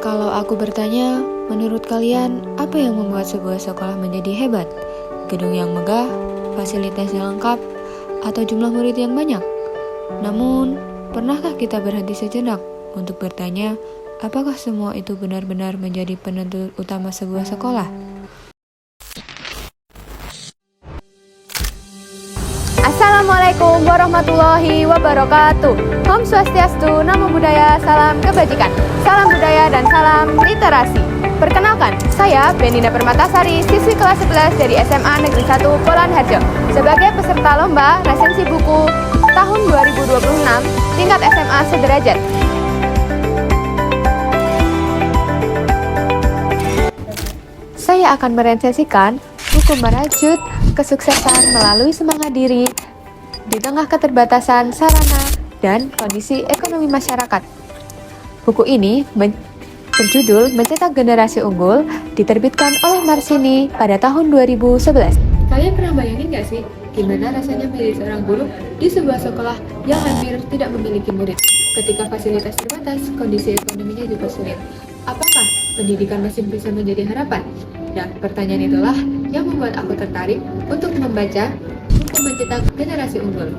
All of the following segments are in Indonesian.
Kalau aku bertanya, menurut kalian apa yang membuat sebuah sekolah menjadi hebat? Gedung yang megah, fasilitas yang lengkap, atau jumlah murid yang banyak? Namun, pernahkah kita berhenti sejenak untuk bertanya, apakah semua itu benar-benar menjadi penentu utama sebuah sekolah? Assalamualaikum warahmatullahi wabarakatuh. Om Swastiastu, Namo Buddhaya, salam kebajikan, salam budaya dan salam literasi. Perkenalkan, saya Beninda Permatasari, siswi kelas 11 dari SMA Negeri 1 Polan Harjo, sebagai peserta lomba resensi buku tahun 2026 tingkat SMA sederajat. Saya akan meresensikan buku Merajut Kesuksesan Melalui Semangat Diri di Tengah Keterbatasan Sarana dan Kondisi Ekonomi Masyarakat. Buku ini berjudul Mencetak Generasi Unggul, diterbitkan oleh Marsini pada tahun 2011. Kalian pernah bayangin gak sih gimana rasanya menjadi seorang guru di sebuah sekolah yang hampir tidak memiliki murid? Ketika fasilitas terbatas, kondisi ekonominya juga sulit. Apakah pendidikan masih bisa menjadi harapan? Nah, pertanyaan itulah yang membuat aku tertarik untuk membaca buku Mencetak Generasi Unggul.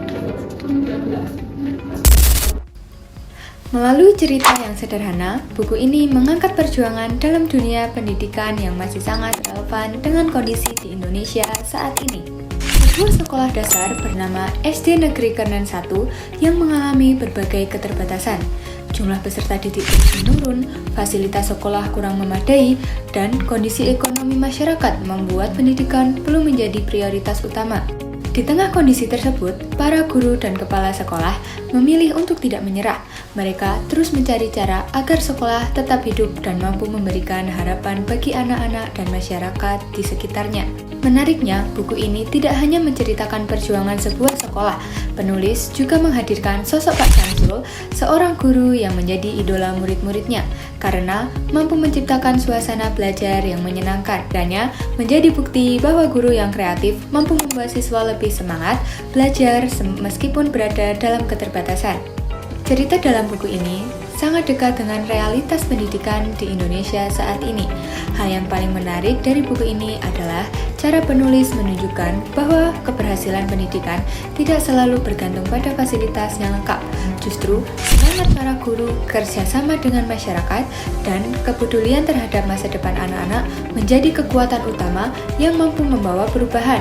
Melalui cerita yang sederhana, buku ini mengangkat perjuangan dalam dunia pendidikan yang masih sangat relevan dengan kondisi di Indonesia saat ini. Sebuah sekolah dasar bernama SD Negeri Kernen 1 yang mengalami berbagai keterbatasan. Jumlah peserta didik menurun, fasilitas sekolah kurang memadai, dan kondisi ekonomi masyarakat membuat pendidikan belum menjadi prioritas utama. Di tengah kondisi tersebut, para guru dan kepala sekolah memilih untuk tidak menyerah. Mereka terus mencari cara agar sekolah tetap hidup dan mampu memberikan harapan bagi anak-anak dan masyarakat di sekitarnya. Menariknya, buku ini tidak hanya menceritakan perjuangan sebuah sekolah. Penulis juga menghadirkan sosok Pak Samsul, seorang guru yang menjadi idola murid-muridnya, karena mampu menciptakan suasana belajar yang menyenangkan. Dannya menjadi bukti bahwa guru yang kreatif mampu membuat siswa lebih semangat belajar meskipun berada dalam keterbatasan. Cerita dalam buku ini sangat dekat dengan realitas pendidikan di Indonesia saat ini. Hal yang paling menarik dari buku ini adalah cara penulis menunjukkan bahwa keberhasilan pendidikan tidak selalu bergantung pada fasilitas yang lengkap. Justru, semangat para guru, kerjasama dengan masyarakat, dan kepedulian terhadap masa depan anak-anak menjadi kekuatan utama yang mampu membawa perubahan.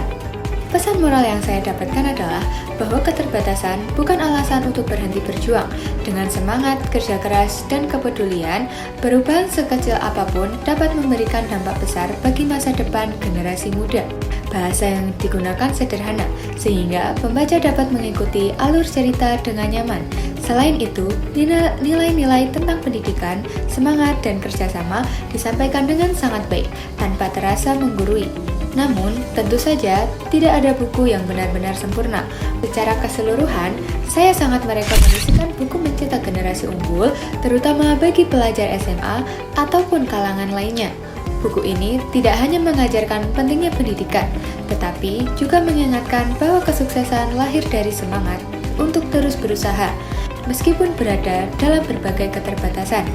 Pesan moral yang saya dapatkan adalah bahwa keterbatasan bukan alasan untuk berhenti berjuang. Dengan semangat, kerja keras, dan kepedulian, perubahan sekecil apapun dapat memberikan dampak besar bagi masa depan generasi muda. Bahasa yang digunakan sederhana, sehingga pembaca dapat mengikuti alur cerita dengan nyaman. Selain itu, nilai-nilai tentang pendidikan, semangat, dan kerjasama disampaikan dengan sangat baik, tanpa terasa menggurui. Namun, tentu saja tidak ada buku yang benar-benar sempurna. Secara keseluruhan, saya sangat merekomendasikan buku Mencetak Generasi Unggul, terutama bagi pelajar SMA ataupun kalangan lainnya. Buku ini tidak hanya mengajarkan pentingnya pendidikan, tetapi juga mengingatkan bahwa kesuksesan lahir dari semangat untuk terus berusaha, meskipun berada dalam berbagai keterbatasan.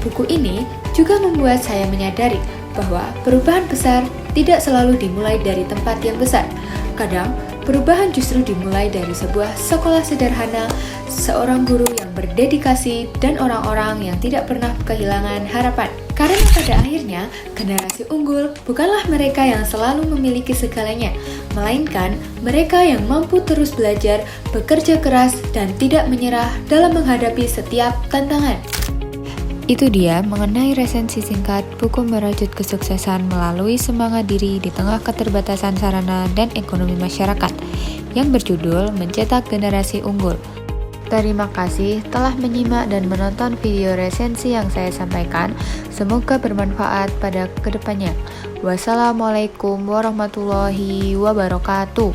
Buku ini juga membuat saya menyadari bahwa perubahan besar tidak selalu dimulai dari tempat yang besar. Kadang, perubahan justru dimulai dari sebuah sekolah sederhana, seorang guru yang berdedikasi, dan orang-orang yang tidak pernah kehilangan harapan. Karena pada akhirnya, generasi unggul bukanlah mereka yang selalu memiliki segalanya, melainkan mereka yang mampu terus belajar, bekerja keras, dan tidak menyerah dalam menghadapi setiap tantangan. Itu dia mengenai resensi singkat buku Merajut Kesuksesan Melalui Semangat Diri di Tengah Keterbatasan Sarana dan Ekonomi Masyarakat yang berjudul Mencetak Generasi Unggul. Terima kasih telah menyimak dan menonton video resensi yang saya sampaikan. Semoga bermanfaat pada kedepannya. Wassalamualaikum warahmatullahi wabarakatuh.